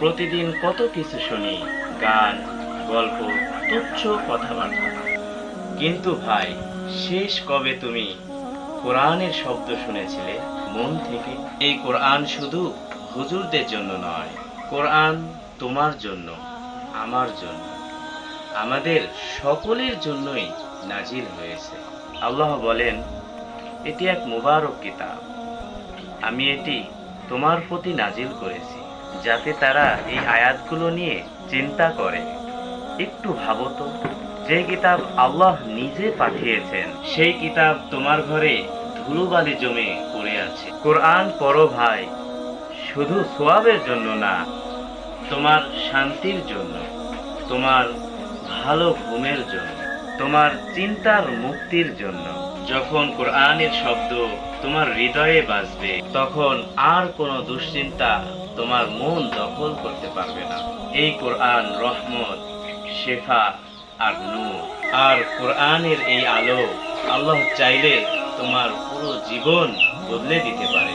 প্রতিদিন কত কিছু শুনি, গান, গল্প, তুচ্ছ কথাবার্তা। কিন্তু ভাই, শেষ কবে তুমি কোরআনের শব্দ শুনেছিলে মন থেকে? এই কোরআন শুধু হুজুরদের জন্য নয়, কোরআন তোমার জন্য, আমার জন্য, আমাদের সকলের জন্যই নাজিল হয়েছে। আল্লাহ বলেন, এটি এক মুবারক কিতাব, আমি এটি তোমার প্রতি নাজিল করেছি, যাতে তারা এই আয়াতগুলো নিয়ে চিন্তা করে। একটু ভাবো তো, যে কিতাব আল্লাহ নিজে পাঠিয়েছেন, সেই কিতাব তোমার ঘরে ধুলোবালি জমে পড়ে আছে। কোরআন পড়ো ভাই, শুধু সোয়াবের জন্য না, তোমার শান্তির জন্য, তোমার ভালো ঘুমের জন্য, তোমার চিন্তার মুক্তির জন্য। যখন কোরআনের শব্দ তোমার হৃদয়ে বাজবে, তখন আর কোনো দুশ্চিন্তা তোমার মন দখল করতে পারবে না। এই কোরআন রহমত, শেফা আর নূর। আর কোরআনের এই আলো আল্লাহ চাইলে তোমার পুরো জীবন বদলে দিতে পারে।